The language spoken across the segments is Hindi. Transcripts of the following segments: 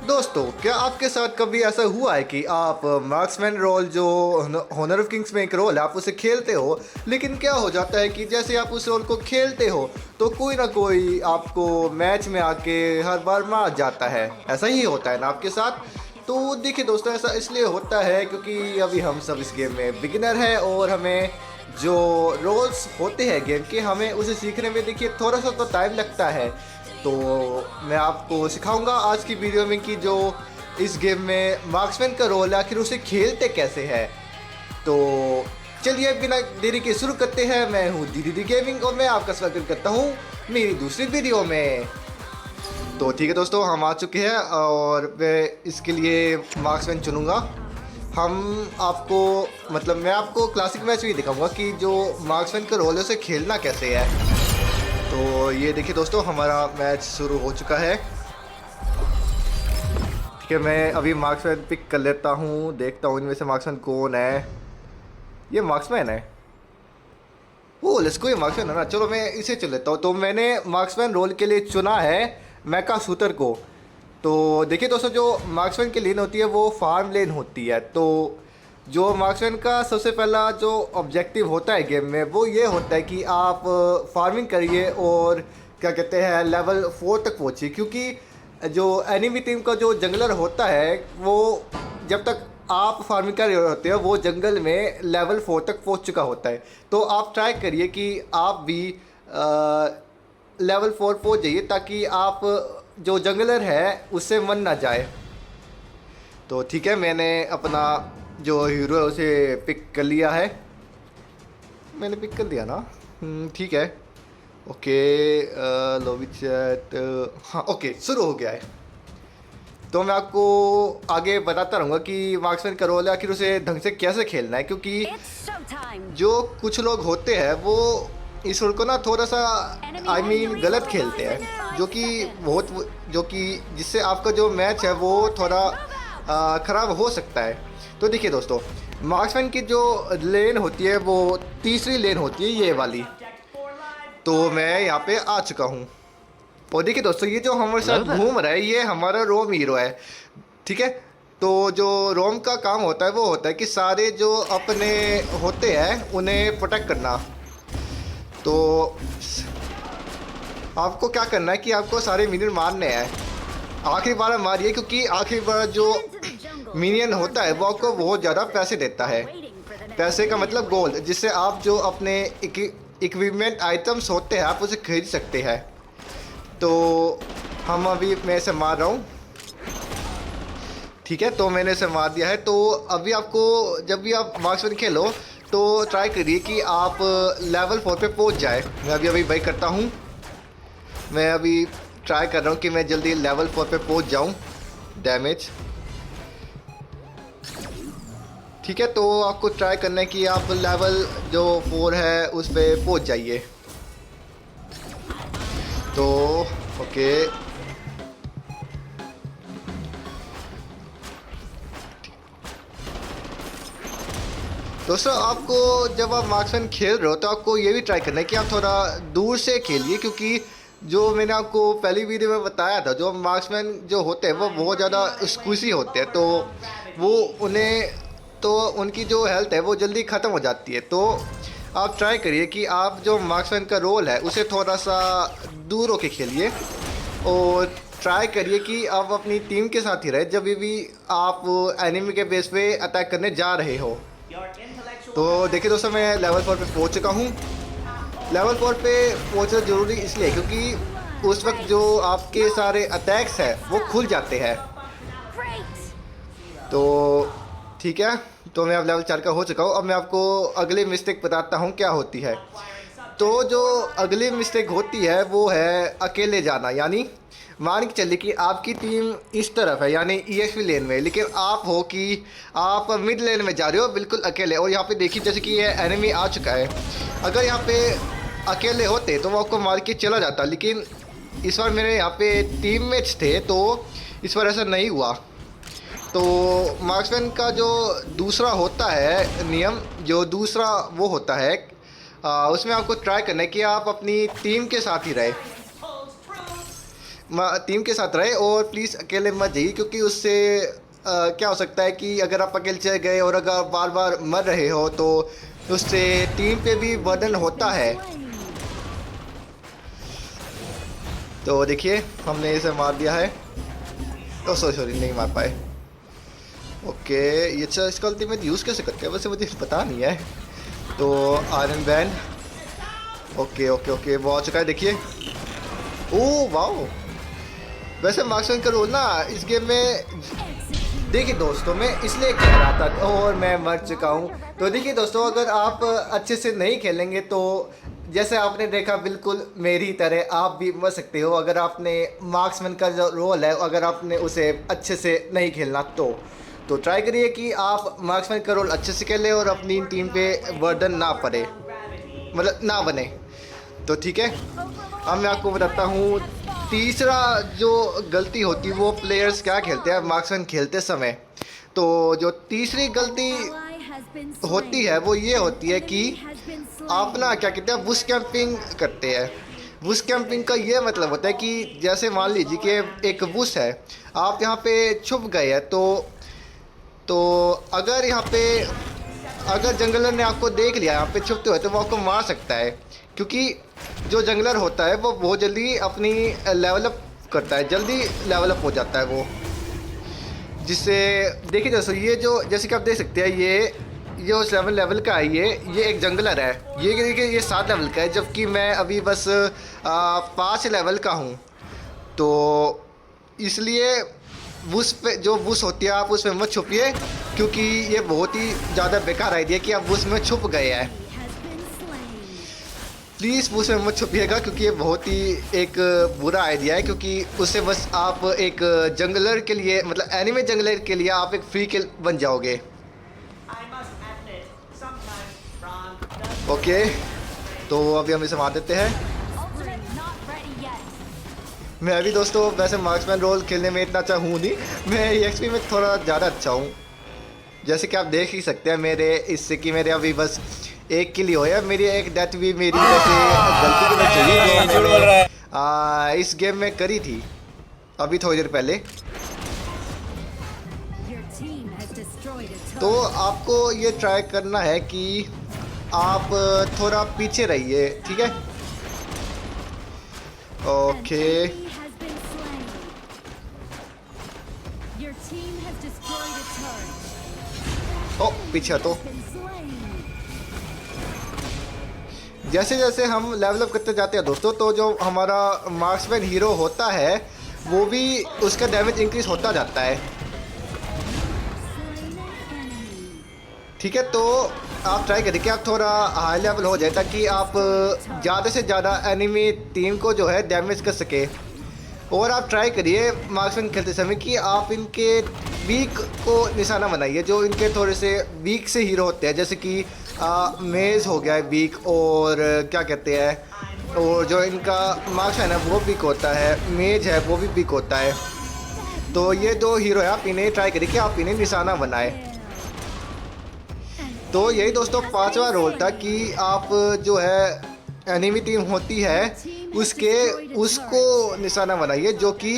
दोस्तों, क्या आपके साथ कभी ऐसा हुआ है कि आप मार्क्समैन रोल जो हॉनर ऑफ किंग्स में एक रोल है, आप उसे खेलते हो, लेकिन क्या हो जाता है कि जैसे आप उस रोल को खेलते हो तो कोई ना कोई आपको मैच में आके हर बार मार जाता है। ऐसा ही होता है ना आपके साथ? तो देखिए दोस्तों, ऐसा इसलिए होता है क्योंकि अभी हम सब इस गेम में बिगिनर हैं और हमें जो रोल्स होते हैं गेम के, हमें उसे सीखने में देखिए थोड़ा सा तो टाइम लगता है। तो मैं आपको सिखाऊंगा आज की वीडियो में कि जो इस गेम में मार्क्समैन का रोल है आखिर उसे खेलते कैसे है। तो चलिए बिना देरी के शुरू करते हैं। मैं हूँ डी गेमिंग और मैं आपका स्वागत करता हूँ मेरी दूसरी वीडियो में। तो ठीक है दोस्तों, हम आ चुके हैं और मैं इसके लिए मार्क्समैन चुनूँगा। मैं आपको क्लासिक मैच भी दिखाऊंगा कि जो मार्क्समैन का रोल है उसे खेलना कैसे है। तो ये देखिए दोस्तों, हमारा मैच शुरू हो चुका है। ठीक है, मैं अभी मार्क्समैन पिक कर लेता हूँ, देखता हूँ इनमें से मार्क्समैन कौन है। ये मार्क्समैन है। ओ लेट्स गो, ये मार्क्समैन है ना। चलो मैं इसे चुन लेता हूँ। तो मैंने मार्क्समैन रोल के लिए चुना है मैका सूतर को। तो देखिए दोस्तों, जो मार्क्समैन की लेन होती है वो फार्म लेन होती है। तो जो मार्क्समैन का सबसे पहला जो ऑब्जेक्टिव होता है गेम में वो ये होता है कि आप फार्मिंग करिए और क्या कहते हैं लेवल 4 तक पहुँचिए, क्योंकि जो एनिमी टीम का जो जंगलर होता है वो जब तक आप फार्मिंग कर रहे होते हैं वो जंगल में लेवल 4 तक पहुँच चुका होता है। तो आप ट्राई करिए कि आप भी लेवल 4 पहुँच जाइए ताकि आप जो जंगलर है उससे मन ना जाए। तो ठीक है, मैंने अपना जो हीरो है उसे पिक कर लिया है। मैंने पिक कर दिया ना? ठीक है, ओके। लॉबी चैट, हाँ ओके, शुरू हो गया है। तो मैं आपको आगे बताता रहूँगा कि मार्क्समैन का रोल है आखिर उसे ढंग से कैसे खेलना है, क्योंकि जो कुछ लोग होते हैं वो इस रोल को ना थोड़ा सा गलत खेलते हैं, जो कि जिससे आपका जो मैच है वो थोड़ा ख़राब हो सकता है। तो देखिए दोस्तों, मार्क्समैन की जो लेन होती है वो तीसरी लेन होती है, ये वाली। तो मैं यहाँ पे आ चुका हूँ और देखिए दोस्तों, ये जो हमारे साथ घूम रहा है ये हमारा रोम हीरो है। ठीक है, तो जो रोम का काम होता है वो होता है कि सारे जो अपने होते हैं उन्हें प्रोटेक्ट करना। तो आपको क्या करना है कि आपको सारे मिनियन मारने हैं। आखिरी बार मारिए, क्योंकि आखिरी बार जो मिनियन होता है वो आपको बहुत ज़्यादा पैसे देता है। पैसे का मतलब गोल्ड, जिससे आप जो अपने इक्विपमेंट आइटम्स होते हैं आप उसे खरीद सकते हैं। तो मैं इसे मार रहा हूँ। ठीक है, तो मैंने इसे मार दिया है। तो अभी आपको जब भी आप मार्क्समैन खेलो तो ट्राई करिए कि आप लेवल 4 पे पहुँच जाए। मैं अभी बाई करता हूँ। मैं अभी ट्राई कर रहा हूँ कि मैं जल्दी लेवल 4 पे पहुँच जाऊँ। डैमेज ठीक है, तो आपको ट्राई करना है कि आप लेवल जो 4 है उस पर पहुँच जाइए। तो ओके, दोस्तों आपको जब आप मार्क्समैन खेल रहे हो तो आपको ये भी ट्राई करना है कि आप थोड़ा दूर से खेलिए, क्योंकि जो मैंने आपको पहली वीडियो में बताया था, जो मार्क्समैन जो होते हैं वो बहुत ज़्यादा स्क्विजी होते हैं। तो उनकी जो हेल्थ है वो जल्दी ख़त्म हो जाती है। तो आप ट्राई करिए कि आप जो मार्क्समैन का रोल है उसे थोड़ा सा दूर होके खेलिए और ट्राई करिए कि आप अपनी टीम के साथ ही रहे जब भी आप एनिमी के बेस पे अटैक करने जा रहे हो। तो देखिए दोस्तों, मैं लेवल 4 पे पहुंच चुका हूं। लेवल 4 पे पहुंचना ज़रूरी इसलिए क्योंकि उस वक्त जो आपके सारे अटैक्स हैं वो खुल जाते हैं। तो ठीक है, तो मैं अब लेवल 4 का हो चुका हूँ। अब मैं आपको अगली मिस्टेक बताता हूँ क्या होती है। तो जो अगली मिस्टेक होती है वो है अकेले जाना। यानी मान के चलिए कि आपकी टीम इस तरफ है, यानी EXP लेन में, लेकिन आप हो कि आप मिड लेन में जा रहे हो बिल्कुल अकेले। और यहाँ पे देखिए जैसे कि ये एनिमी आ चुका है। अगर यहाँ पे अकेले होते तो वो आपको मार के चला जाता, लेकिन इस बार मेरे यहाँ पे टीममेट्स थे तो इस बार ऐसा नहीं हुआ। तो मार्क्समैन का जो दूसरा होता है नियम, जो दूसरा वो होता है उसमें आपको ट्राई करना है कि आप अपनी टीम के साथ ही रहे। टीम के साथ रहे और प्लीज़ अकेले मत जाइए, क्योंकि उससे क्या हो सकता है कि अगर आप अकेले चले गए और अगर आप बार बार मर रहे हो तो उससे टीम पे भी बर्डन होता है। तो देखिए हमने इसे मार दिया है। ओ सॉरी नहीं मार पाए। ओके ये अच्छा, इसका अल्टीमेट यूज़ कैसे करते हैं वैसे मुझे पता नहीं है। तो iron band, okay okay okay वो आ चुका है देखिए। ओह वाओ, वैसे मार्क्समैन का रोल ना इस गेम में, देखिए दोस्तों मैं इसलिए कह रहा था और मैं मर चुका हूँ। तो देखिए दोस्तों, अगर आप अच्छे से नहीं खेलेंगे तो जैसे आपने देखा बिल्कुल मेरी तरह आप भी मर सकते हो, अगर आपने मार्क्समैन का जो रोल है अगर आपने उसे अच्छे से नहीं खेलना तो ट्राई करिए कि आप मार्क्समैन का रोल अच्छे से खेलें और अपनी टीम पे बर्डन ना पड़े, मतलब ना बने। तो ठीक है, अब मैं आपको बताता हूँ तीसरा जो गलती होती है वो प्लेयर्स क्या खेलते हैं मार्क्समैन खेलते समय। तो जो तीसरी गलती होती है वो ये होती है कि आप ना क्या कहते हैं बुश कैंपिंग करते हैं। बुश कैंपिंग का ये मतलब होता है कि जैसे मान लीजिए कि एक बुश है, आप यहाँ पे छुप गए हैं तो अगर यहाँ पे अगर जंगलर ने आपको देख लिया यहाँ पे छुपते हुए तो वो आपको मार सकता है, क्योंकि जो जंगलर होता है वो बहुत जल्दी अपनी लेवलअप करता है, जल्दी लेवलअप हो जाता है वो। जिससे देखिए दोस्तों ये जो जैसे कि आप देख सकते हैं ये उस लेवल का है, ये एक जंगलर है, ये देखिए ये 7 लेवल का है, जबकि मैं अभी बस 5 लेवल का हूँ। तो इसलिए बुश पे जो बुश होती है आप उसमें मत छुपिए, क्योंकि ये बहुत ही ज़्यादा बेकार आइडिया कि आप बुश में छुप गए हैं। प्लीज़ बुश में मत छुपिएगा, क्योंकि ये बहुत ही एक बुरा आइडिया है, क्योंकि उससे बस आप एक जंगलर के लिए मतलब एनिमे जंगलर के लिए आप एक फ्री किल बन जाओगे। ओके तो अभी हम इसे मार देते हैं। मैं अभी दोस्तों वैसे मार्क्समैन रोल खेलने में इतना अच्छा हूँ नहीं, मैं एक्सपी में थोड़ा ज़्यादा अच्छा हूँ। जैसे कि आप देख ही सकते हैं मेरे इससे कि मेरे अभी बस एक किल ही हो है, मेरी एक डेथ भी मेरी वैसे गलती की वजह से हुई जो मैंने इस गेम में करी थी अभी थोड़ी देर पहले। तो आपको ये ट्राई करना है कि आप थोड़ा पीछे रहिए, ठीक है। ओके ओ पीछे तो जैसे जैसे हम लेवल अप करते जाते हैं दोस्तों, तो जो हमारा मार्क्समैन हीरो होता है वो भी उसका डैमेज इंक्रीज होता जाता है, ठीक है। तो आप ट्राई करिए कि आप थोड़ा हाई लेवल हो जाए ताकि आप ज़्यादा से ज़्यादा एनिमी टीम को जो है डैमेज कर सके। और आप ट्राई करिए मार्क्समैन खेलते समय कि आप इनके वीक को निशाना बनाइए, जो इनके थोड़े से वीक से हीरो होते हैं, जैसे कि मेज हो गया है वीक, और क्या कहते हैं और जो इनका मार्क्समैन है वो वीक होता है, मेज है वो भी वीक होता है। तो ये 2 हीरो है, आप इन्हें ट्राई करिए कि आप इन्हें निशाना बनाएं। तो यही दोस्तों 5वां रोल था कि आप जो है एनिमी टीम होती है उसको निशाना बनाइए, जो कि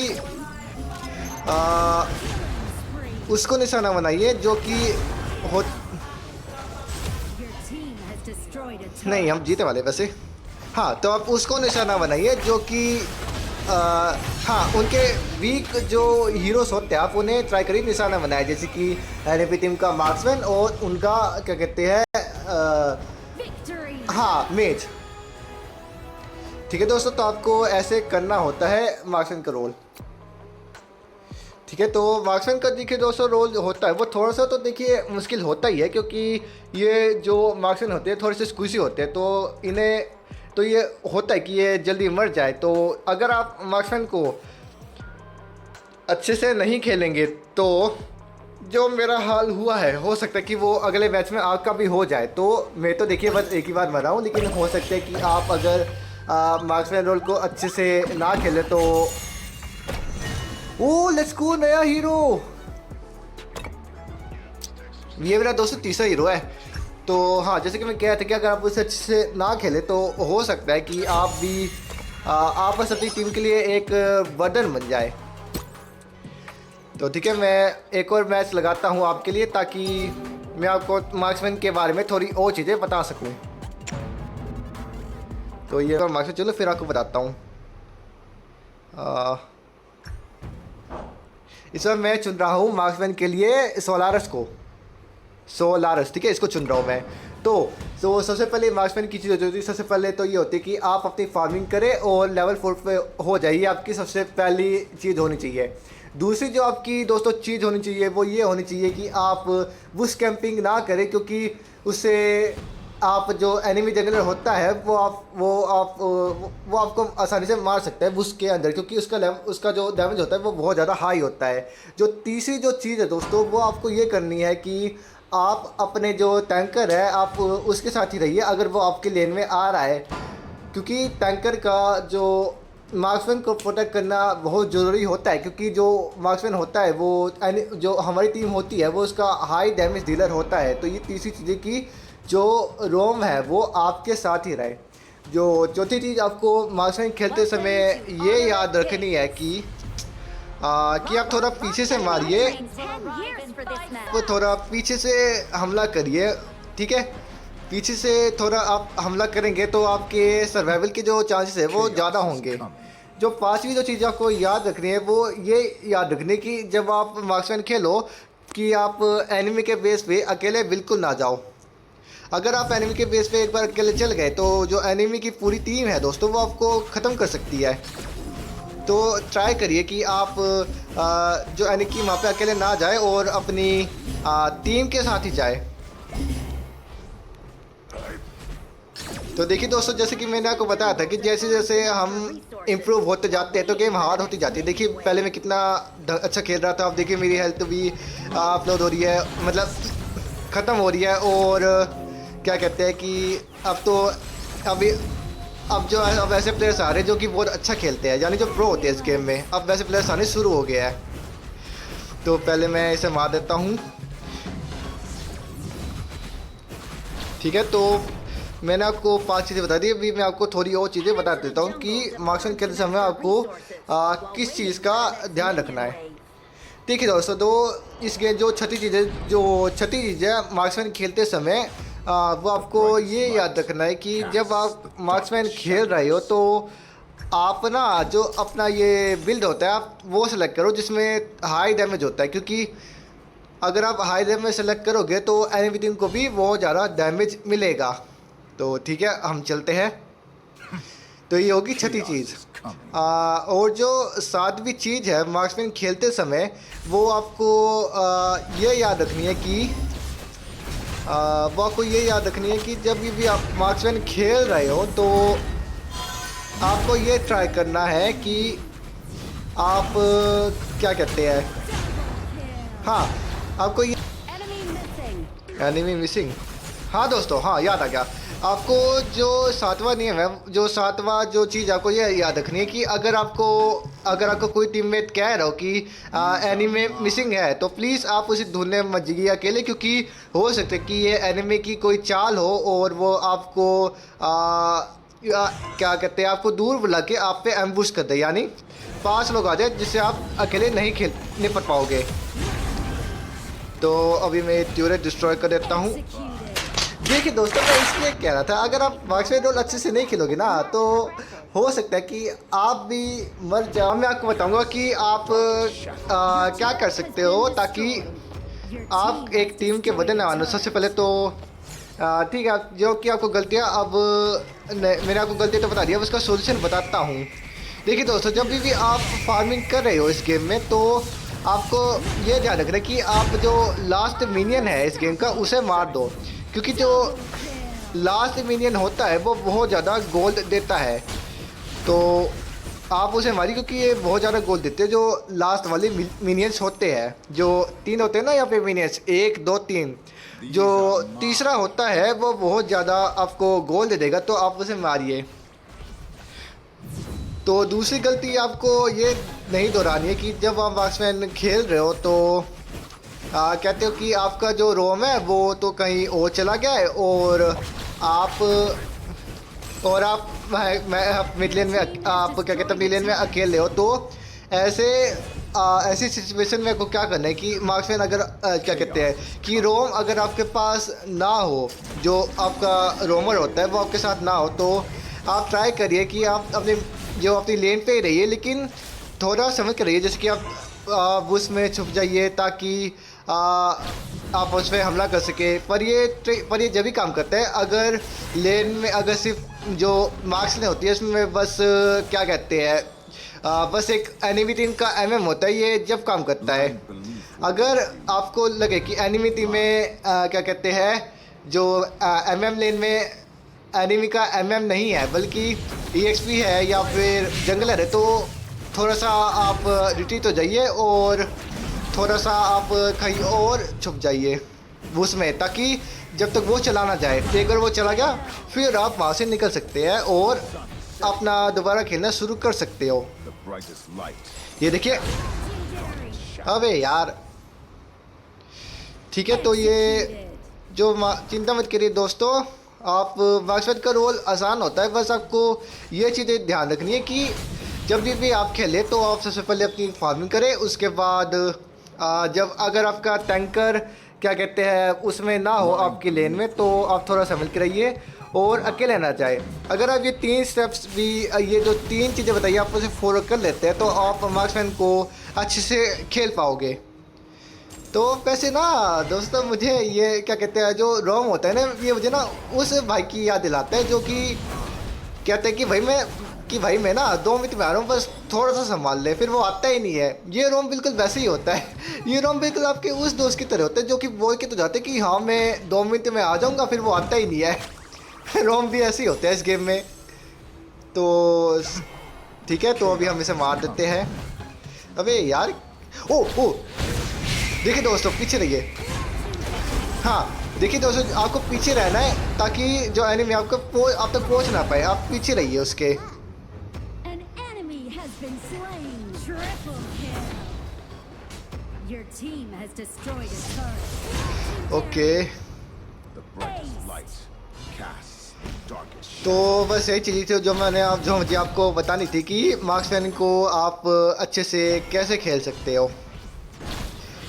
उसको निशाना बनाइए जो कि हो नहीं हम जीते वाले वैसे। हाँ तो आप उसको निशाना बनाइए जो कि हाँ उनके वीक जो हीरोज होते हैं आप उन्हें ट्राई करिए निशाना बनाए, जैसे कि एनिमी टीम का मार्क्समैन और उनका क्या कहते हैं हाँ मेज, ठीक है दोस्तों। तो आपको ऐसे करना होता है मार्क्समैन का रोल, ठीक है। तो मार्क्समैन का देखिए दोस्तों रोल होता है वो थोड़ा सा तो देखिए मुश्किल होता ही है, क्योंकि ये जो मार्क्समैन होते हैं थोड़े से स्क्विजी होते हैं, तो इन्हें तो ये होता है कि ये जल्दी मर जाए। तो अगर आप मार्क्समैन को अच्छे से नहीं खेलेंगे तो जो मेरा हाल हुआ है हो सकता है कि वो अगले मैच में आपका भी हो जाए। तो मैं तो देखिए बस एक ही बार मरा हूँ, लेकिन हो सकता है कि आप अगर मार्क्समैन रोल को अच्छे से ना खेले तो ओ लेट्स गो नया हीरो, ये मेरा दोस्तों तीसरा हीरो है। तो हाँ जैसे कि मैं कह रहा था कि अगर आप उसे अच्छे से ना खेले तो हो सकता है कि आप भी आपस अपनी टीम के लिए एक बर्डन बन जाए। तो ठीक है, मैं एक और मैच लगाता हूँ आपके लिए ताकि मैं आपको मार्क्समैन के बारे में थोड़ी और चीज़ें बता सकूँ। तो ये मार्क्समैन, चलो फिर आपको बताता हूँ। इस बार मैं चुन रहा हूँ मार्क्समैन के लिए सोलारस को। सोलारस, ठीक है, इसको चुन रहा हूँ मैं। तो सबसे पहले मार्क्समैन की चीज़ होती है, सबसे पहले तो ये होती है कि आप अपनी फार्मिंग करें और लेवल 4 पे हो जाइए, आपकी सबसे पहली चीज़ होनी चाहिए। दूसरी जो आपकी दोस्तों चीज़ होनी चाहिए वो ये होनी चाहिए कि आप बुश कैंपिंग ना करें, क्योंकि उससे आप जो एनिमी जंगलर होता है वो आपको आसानी से मार सकता है बुश के अंदर, क्योंकि उसका जो डैमेज होता है वो बहुत ज़्यादा हाई होता है। जो तीसरी जो चीज़ है दोस्तों, वो आपको ये करनी है कि आप अपने जो टैंकर है आप उसके साथ ही रहिए अगर वो आपके लेन में आ रहा है, क्योंकि टैंकर का जो मार्क्समैन को प्रोटेक्ट करना बहुत ज़रूरी होता है, क्योंकि जो मार्क्समैन होता है वो जो हमारी टीम होती है वो उसका हाई डैमेज डीलर होता है। तो ये तीसरी चीज़ें कि जो रोम है वो आपके साथ ही रहे। जो चौथी चीज़ आपको मार्क्समैन खेलते समय ये याद रखनी है कि आप थोड़ा पीछे से मारिए, वो थोड़ा पीछे से हमला करिए, ठीक है। पीछे से थोड़ा आप हमला करेंगे तो आपके सर्वाइवल के जो चांसेस है वो ज़्यादा होंगे। जो पांचवी जो चीज़ आपको याद रखनी है वो ये याद रखनी कि जब आप मार्क्समैन खेलो कि आप एनिमी के बेस पे अकेले बिल्कुल ना जाओ। अगर आप एनिमी के बेस पे एक बार अकेले चल गए तो जो एनिमी की पूरी टीम है दोस्तों वो आपको ख़त्म कर सकती है। तो ट्राई करिए कि आप जो एनिमी वहाँ पे अकेले ना जाए और अपनी टीम के साथ ही जाए। तो देखिए दोस्तों, जैसे कि मैंने आपको बताया था कि जैसे जैसे हम इम्प्रूव होते जाते हैं तो गेम हार्ड होती जाती है। देखिए पहले मैं कितना अच्छा खेल रहा था, अब देखिए मेरी हेल्थ भी अपलोड हो रही है, मतलब ख़त्म हो रही है। और क्या कहते हैं कि अब ऐसे प्लेयर्स आ रहे हैं जो कि बहुत अच्छा खेलते हैं, यानी जो प्रो होते हैं इस गेम में, अब वैसे प्लेयर्स आने शुरू हो गया है। तो पहले मैं इसे मार देता हूँ, ठीक है। तो मैंने आपको 5 चीज़ें बता दी, अभी मैं आपको थोड़ी और चीज़ें बता देता हूँ कि मार्क्समैन खेलते समय आपको किस चीज़ का ध्यान रखना है। देखिए दोस्तों, तो इस गेम जो छठी चीज़ है मार्क्समैन खेलते समय वो आपको ये याद रखना है कि जब आप मार्क्समैन खेल रहे हो तो आप ना जो अपना ये बिल्ड होता है आप वो सेलेक्ट करो जिसमें हाई डैमेज होता है, क्योंकि अगर आप हाई डैमेज सेलेक्ट करोगे तो एनिमी टीम को भी बहुत ज़्यादा डैमेज मिलेगा। तो ठीक है, हम चलते हैं। तो ये होगी छठी चीज़। और जो सातवीं चीज़ है मार्क्समैन खेलते समय वो आपको ये याद रखनी है कि जब भी आप मार्क्समैन खेल रहे हो तो आपको ये ट्राई करना है कि आप क्या कहते हैं, हाँ आपको ये एनिमी मिसिंग, हाँ दोस्तों, हाँ याद आ गया आपको। जो सातवां नियम है, जो सातवां जो चीज़ आपको ये याद रखनी है कि अगर आपको कोई टीममेट कह रहा हो कि एनिमी मिसिंग है तो प्लीज़ आप उसे ढूंढने मत जाइए अकेले, क्योंकि हो सकता है कि ये एनिमी की कोई चाल हो और वो आपको क्या कहते हैं, आपको दूर बुला के आप पे एम्बुश कर दे, यानी 5 लोग आ जाए जिससे आप अकेले नहीं निपट पाओगे। तो अभी मैं ट्यूरेट डिस्ट्रॉय कर देता हूँ। देखिए दोस्तों, मैं इसलिए कह रहा था अगर आप मार्क्समैन रोल अच्छे से नहीं खेलोगे ना तो हो सकता है कि आप भी मर जाओ। मैं आपको बताऊंगा कि आप क्या कर सकते हो ताकि आप एक टीम के बदले ना आना। सबसे पहले तो ठीक है, जो कि आपको गलतियाँ अब मैंने आपको गलतियाँ तो बता दिया, उसका सोल्यूशन बताता हूँ। देखिए दोस्तों, जब भी आप फार्मिंग कर रहे हो इस गेम में तो आपको ये ध्यान रखना है कि आप जो लास्ट मिनियन है इस गेम का उसे मार दो, क्योंकि जो लास्ट मिनियन होता है वो बहुत ज़्यादा गोल्ड देता है। तो आप उसे मारिए क्योंकि ये बहुत ज़्यादा गोल्ड देते हैं। जो लास्ट वाले मिनियंस होते हैं, जो 3 होते हैं ना यहाँ पे मिनियंस, 1 2 3, जो तीसरा होता है वो बहुत ज़्यादा आपको गोल्ड दे देगा, तो आप उसे मारिए। तो दूसरी गलती आपको ये नहीं दोहरानी है कि जब आप मार्क्समैन खेल रहे हो तो कहते हो कि आपका जो रोम है वो तो कहीं और चला गया है और आप और आप मिड लेन में आप क्या कहते हैं अपनी लेन में अकेले हो, तो ऐसे ऐसी सिचुएशन में आपको क्या करना है कि मार्क्समैन अगर क्या कहते हैं कि रोम अगर आपके पास ना हो, जो आपका रोमर होता है वो आपके साथ ना हो, तो आप ट्राई करिए कि आप अपनी लेन पे ही रहिए, लेकिन थोड़ा समझ कर रहिए, जैसे कि आप बुश में छुप जाइए ताकि आप उस पर हमला कर सके। पर ये जब भी काम करता है अगर लेन में अगर सिर्फ जो मार्क्स लेन होती है उसमें बस क्या कहते हैं बस एक एनिमी टीम का एमएम होता है, ये जब काम करता है। अगर आपको लगे कि एनिमी टीम में क्या कहते हैं जो एमएम लेन में एनिमी का एमएम नहीं है बल्कि ईएक्सपी है या फिर जंगलर है, तो थोड़ा सा आप रिट्रीट हो जाइए और थोड़ा सा आप कहीं और छुप जाइए उसमें, ताकि जब तक वो चला ना जाए। एक बार वो चला गया फिर आप वहाँ से निकल सकते हैं और अपना दोबारा खेलना शुरू कर सकते हो। ये देखिए, अबे यार ठीक है। तो ये जो चिंता मत करिए दोस्तों, आप मार्क्समैन का रोल आसान होता है, बस आपको ये चीज़ें ध्यान रखनी है कि जब भी आप खेलें तो आप सबसे पहले अपनी फार्मिंग करें, उसके बाद जब अगर आपका टैंकर क्या कहते हैं उसमें ना हो आपकी लेन में, तो आप थोड़ा संभल के रहिए और अकेले ना जाए। अगर आप ये 3 स्टेप्स भी, ये जो 3 चीज़ें बताइए आप उसे फॉलो कर लेते हैं, तो आप मार्क्समैन को अच्छे से खेल पाओगे। तो वैसे ना दोस्तों, मुझे ये क्या कहते हैं जो रोम होता है ना, ये मुझे ना उस भाई की याद दिलाता है जो कि कहते हैं कि भाई मैं ना 2 मिनट में आ रहा हूँ, बस थोड़ा सा संभाल ले, फिर वो आता ही नहीं है। ये रोम बिल्कुल वैसे ही होता है। ये रोम बिल्कुल आपके उस दोस्त की तरह होता है जो कि बोल के तो जाते कि हाँ मैं 2 मिनट में आ जाऊँगा, फिर वो आता ही नहीं है। रोम भी ऐसे ही होते हैं इस गेम में। तो ठीक है, तो अभी हम इसे मार देते हैं। अबे यार, ओ देखिए दोस्तों, पीछे रहिए। हाँ देखिए दोस्तों, आपको पीछे रहना है ताकि जो एनिमी आप तक पहुंच ना पाए। आप पीछे रहिए उसके। ओके, तो बस यही चीज़ थी जो मुझे आपको बतानी थी कि मार्क्समैन को आप अच्छे से कैसे खेल सकते हो।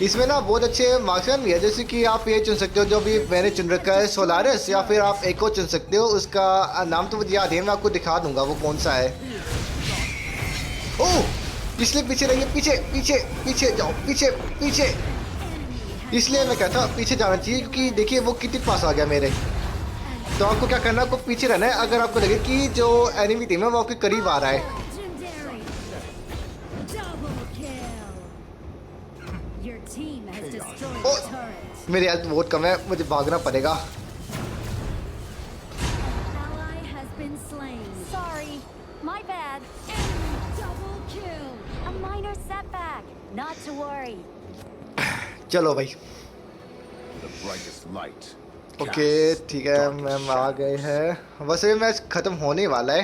इसमें ना बहुत अच्छे मार्क्समैन भी है, जैसे कि आप ये चुन सकते हो जो भी मैंने चुन रखा है सोलारिस, या फिर आप एक और चुन सकते हो, उसका नाम तो मुझे याद है, मैं आपको दिखा दूंगा वो कौन सा है। ओह, इसलिए पीछे रहिए, पीछे जाओ, पीछे। इसलिए मैं कहता पीछे जाना चाहिए क्योंकि देखिए वो कितने पास आ गया मेरे। तो आपको क्या करना है, आपको पीछे रहना है अगर आपको लगे कि जो एनिमी टीम है वो आपके करीब आ रहा है। मेरी हेल्थ बहुत कम है, मुझे भागना पड़ेगा। चलो भाई, ओके ठीक है, मैम आ गए हैं। वैसे मैच ख़त्म होने वाला है।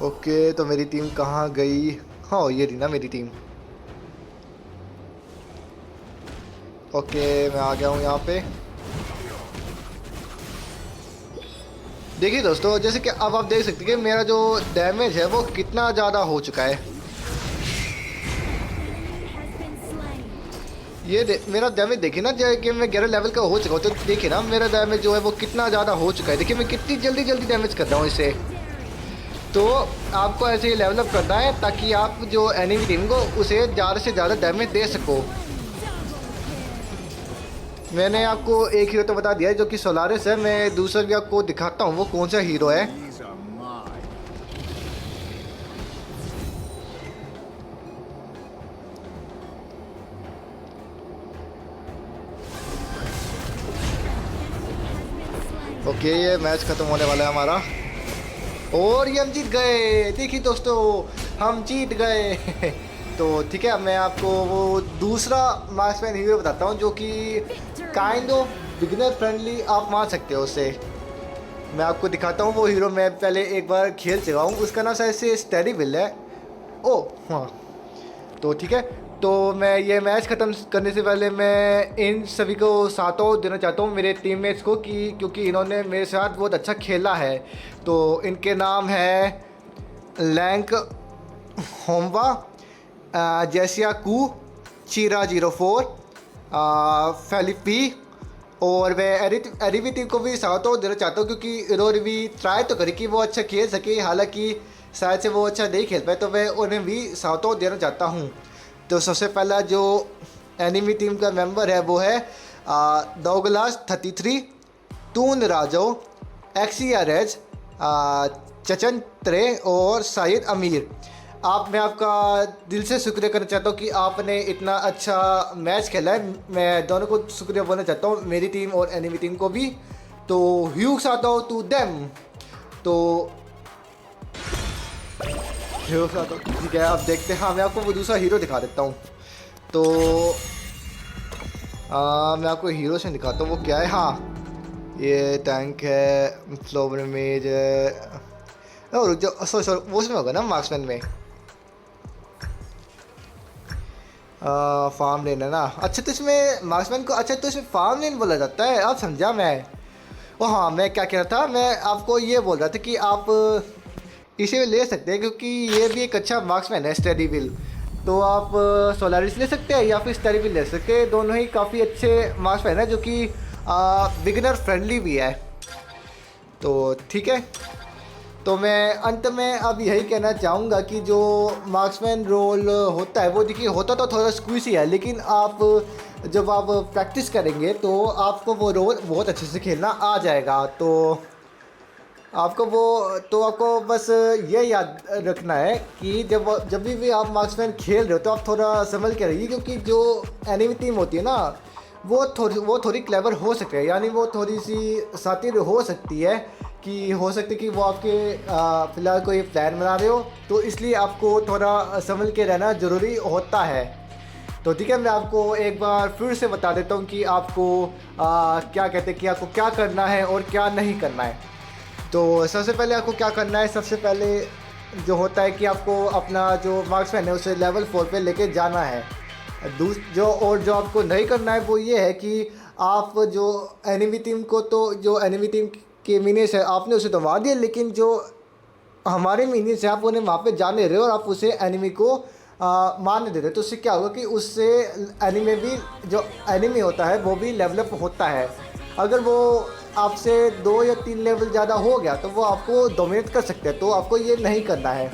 ओके, तो मेरी टीम कहाँ गई? हाँ ये रही ना मेरी टीम। ओके, मैं आ गया हूँ यहाँ पे। देखिए दोस्तों, जैसे कि अब आप देख सकते हैं कि मेरा जो डैमेज है वो कितना ज़्यादा हो चुका है। मेरा डैमेज देखिए ना, जैसे कि मैं 11 लेवल का हो चुका हूँ, तो देखिए ना मेरा डैमेज जो है वो कितना ज़्यादा हो चुका है। देखिए मैं कितनी जल्दी डैमेज कर रहा हूँ इसे। तो आपको ऐसे ही लेवल अप करना है ताकि आप जो एनिमी टीम को उसे ज़्यादा से ज़्यादा डैमेज दे सको। मैंने आपको एक हीरो तो बता दिया है जो कि सोलारिस है, मैं दूसरा भी आपको दिखाता हूँ वो कौन सा हीरो है। ओके, ये मैच खत्म होने वाला है हमारा और ये हम जीत गए। देखिए दोस्तों, हम जीत गए। तो ठीक है, मैं आपको वो दूसरा मार्क्समैन हीरो बताता हूँ जो कि काइंड ऑफ बिगिनर फ्रेंडली आप मान सकते हो उसे। मैं आपको दिखाता हूँ वो हीरो। मैं पहले एक बार खेल चुका हूँ, उसका नाम शायद से स्टेरीविल है। ओह हाँ, तो ठीक है, तो मैं ये मैच ख़त्म करने से पहले मैं इन सभी को सातों देना चाहता हूँ मेरे टीममेट्स को, कि क्योंकि इन्होंने मेरे साथ बहुत अच्छा खेला है। तो इनके नाम है लैंक होमवा, जेसिया कू, चीरा 04, फेलिपी, और मैं एरिविटी को भी सातों देना चाहता हूँ क्योंकि इन्होंने भी ट्राई तो करी कि वो अच्छा खेल सके, हालांकि शायद से वो अच्छा नहीं खेल पाए, तो मैं उन्हें भी सातों देना चाहता हूँ। तो सबसे पहला जो एनिमी टीम का मेंबर है वो है डॉगलास 33, टून राजो, एक्सिया रेज, चचन त्रे और साहिद अमीर। मैं आपका दिल से शुक्रिया करना चाहता हूँ कि आपने इतना अच्छा मैच खेला है। मैं दोनों को शुक्रिया बोलना चाहता हूँ, मेरी टीम और एनिमी टीम को भी। तो ह्यूज आता हूँ टू देम। तो ह्यूज आता हूँ, ठीक है। अब देखते हैं, हाँ मैं आपको वो दूसरा हीरो दिखा देता हूँ। तो मैं आपको हीरो से दिखाता हूँ वो क्या है। हाँ ये टैंक है, फ्लोवर मेज है, और जो सॉरी वो उसमें होगा ना मार्क्समैन में, फार्म लेन है ना। अच्छा तो इसमें मार्क्समैन को, अच्छा तो इसमें फार्म लेन बोला जाता है, अब समझा मैं। ओ हाँ, मैं क्या कह रहा था, मैं आपको ये बोल रहा था कि आप इसे ले सकते हैं क्योंकि ये भी एक अच्छा मार्क्समैन है, स्टडी विल। तो आप सोलारिस ले सकते हैं या फिर स्टडी विल ले सकते हैं, दोनों ही काफ़ी अच्छे मार्क्समैन है जो कि बिगिनर फ्रेंडली भी है। तो ठीक है, तो मैं अंत में अब यही कहना चाहूँगा कि जो मार्क्समैन रोल होता है वो देखिए होता तो थोड़ा स्क्विश ही है, लेकिन आप जब आप प्रैक्टिस करेंगे तो आपको वो रोल बहुत अच्छे से खेलना आ जाएगा। तो आपको बस ये याद रखना है कि जब भी आप मार्क्समैन खेल रहे हो तो आप थोड़ा संभल के रहिए, क्योंकि जो एनिमी टीम होती है ना वो थोड़ी क्लेवर हो सकती है, यानी वो थोड़ी सी शातिर हो सकती है कि वो आपके फ़िलहाल कोई प्लान बना रहे हो, तो इसलिए आपको थोड़ा संभल के रहना ज़रूरी होता है। तो ठीक है, मैं आपको एक बार फिर से बता देता हूँ कि आपको क्या कहते हैं कि आपको क्या करना है और क्या नहीं करना है। तो सबसे पहले आपको क्या करना है, सबसे पहले जो होता है कि आपको अपना जो मार्क्समैन है उसे लेवल 4 पे लेके जाना है। जो आपको नहीं करना है वो ये है कि आप जो एनिमी टीम के मीनियंस है आपने उसे तो मार दिया, लेकिन जो हमारे मीनियंस है आप उन्हें वहाँ पे जाने रहे हो और आप उसे एनिमी को मारने दे रहे हो। तो उससे क्या होगा कि उससे जो एनिमी होता है वो भी लेवलअप होता है। अगर वो आपसे 2 या 3 लेवल ज़्यादा हो गया तो वो आपको डोमिनेट कर सकते हैं, तो आपको ये नहीं करना है।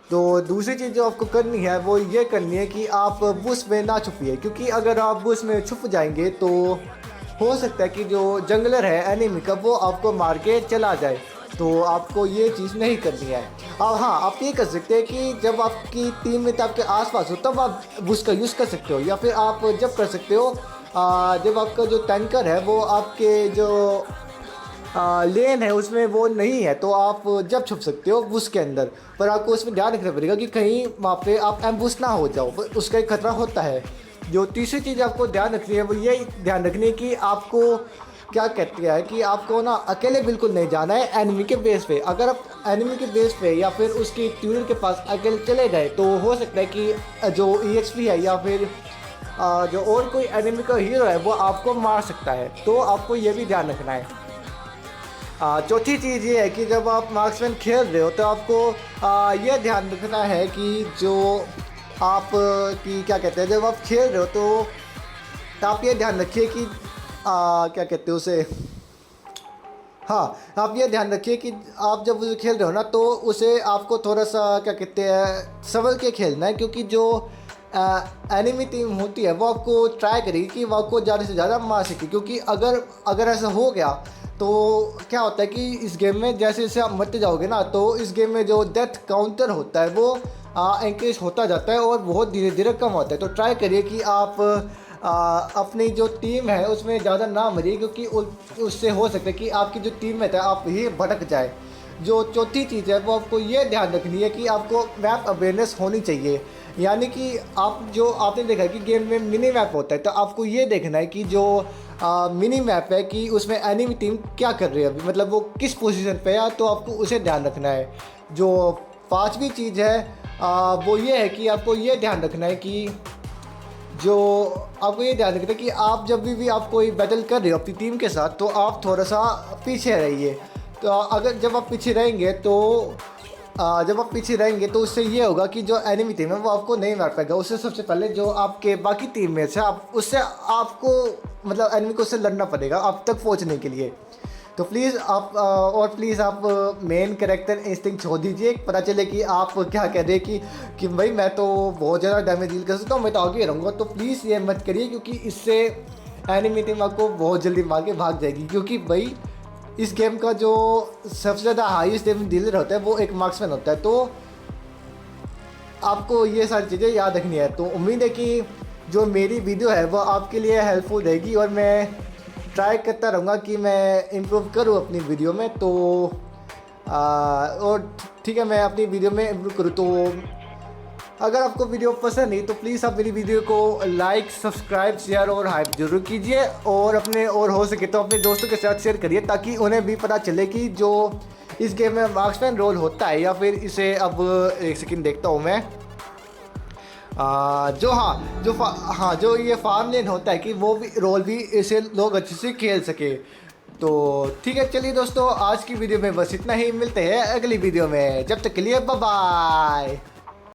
तो दूसरी चीज़ जो आपको करनी है वो ये करनी है कि आप बुश में ना छुपिए, क्योंकि अगर आप बुश में छुप जाएंगे तो हो सकता है कि जो जंगलर है एनिमी का वो आपको मार के चला जाए। तो आपको ये चीज़ नहीं करनी है। और हाँ, आप ये कर सकते हैं कि जब आपकी टीम में आपके आसपास हो तब आप बुश का यूज़ कर सकते हो, या फिर आप जब कर सकते हो जब आपका जो टैंकर है वो आपके जो लेन है उसमें वो नहीं है, तो आप जब छुप सकते हो बुश के अंदर। पर आपको उसमें ध्यान रखना पड़ेगा कि कहीं वहाँ पे आप एम्बुश ना हो जाओ, उसका एक खतरा होता है। जो तीसरी चीज़ आपको ध्यान रखनी है वो ये ध्यान रखनी है कि आपको क्या कहते हैं कि आपको ना अकेले बिल्कुल नहीं जाना है एनिमी के बेस पे। अगर आप एनिमी के बेस पे या फिर उसकी ट्यूनर के पास अकेले चले गए तो हो सकता है कि जो EXP है या फिर जो और कोई एनिमी का हीरो है वो आपको मार सकता है। तो आपको ये भी ध्यान रखना है। चौथी चीज़ ये है कि जब आप मार्क्समैन खेल रहे हो तो आपको ये ध्यान रखना है कि जो आप की क्या कहते हैं, जब आप खेल रहे हो तो आप ये ध्यान रखिए कि क्या कहते हैं उसे, हाँ आप ये ध्यान रखिए कि आप जब उसे खेल रहे हो ना तो उसे आपको थोड़ा सा क्या कहते हैं संभल के खेलना है, क्योंकि जो एनिमी टीम होती है वो आपको ट्राई करेगी कि वो आपको ज़्यादा से ज़्यादा मार सके। क्योंकि अगर ऐसा हो गया तो क्या होता है कि इस गेम में जैसे जैसे आप मरते जाओगे ना तो इस गेम में जो डेथ काउंटर होता है वो इंक्रीज होता जाता है और बहुत धीरे धीरे कम होता है। तो ट्राई करिए कि आप अपनी जो टीम है उसमें ज़्यादा ना मरिए, क्योंकि उससे हो सकता है कि आपकी जो टीम में था आप ही भटक जाए। जो चौथी चीज़ है वो आपको ये ध्यान रखनी है कि आपको मैप अवेयरनेस होनी चाहिए। यानी कि आपने देखा है कि गेम में मिनी मैप होता है, तो आपको ये देखना है कि जो मिनी मैप है कि उसमें एनिमी टीम क्या कर रही है अभी, मतलब वो किस पोजीशन पे है, तो आपको उसे ध्यान रखना है। जो पांचवी चीज़ है वो ये है कि आपको ये ध्यान रखना है कि जो आपको ये ध्यान रखना कि आप जब भी आप कोई बैटल कर रहे हो अपनी टीम के साथ, तो आप थोड़ा सा पीछे रहिए। तो अगर जब आप पीछे रहेंगे तो उससे ये होगा कि जो एनिमी टीम है वो आपको नहीं मार पाएगा। उससे सबसे पहले जो आपके बाकी टीम में से उससे आपको मतलब एनिमी को उससे लड़ना पड़ेगा आप तक पहुंचने के लिए। तो प्लीज़ आप मेन कैरेक्टर इंस्टिंक्ट छोड़ दीजिए, पता चले कि आप क्या कह रहे हैं कि भाई मैं तो बहुत ज़्यादा डैमेज डील कर सकता हूँ, मैं तो आगे रहूँगा। तो प्लीज़ ये मत करिए, क्योंकि इससे एनिमी टीम आपको बहुत जल्दी मार के भाग जाएगी। क्योंकि भाई इस गेम का जो सबसे ज़्यादा हाईएस्ट डैमेज डीलर होता है वो एक मार्क्समैन होता है। तो आपको ये सारी चीज़ें याद रखनी है। तो उम्मीद है कि जो मेरी वीडियो है वो आपके लिए हेल्पफुल रहेगी, और मैं ट्राई करता रहूँगा कि मैं इम्प्रूव करूँ अपनी वीडियो में। तो और ठीक है, मैं अपनी वीडियो में इम्प्रूव करूँ। तो अगर आपको वीडियो पसंद नहीं तो प्लीज़ आप मेरी वीडियो को लाइक, सब्सक्राइब, शेयर और हाइप जरूर कीजिए, और हो सके तो अपने दोस्तों के साथ शेयर करिए, ताकि उन्हें भी पता चले कि जो इस गेम में मार्क्समैन रोल होता है, या फिर इसे अब एक सेकंड देखता हूँ मैं, जो ये फार्म लेन होता है कि वो भी रोल भी इसे लोग अच्छे से खेल सके। तो ठीक है, चलिए दोस्तों, आज की वीडियो में बस इतना ही। मिलते हैं अगली वीडियो में, जब तक के लिए बाय बाय।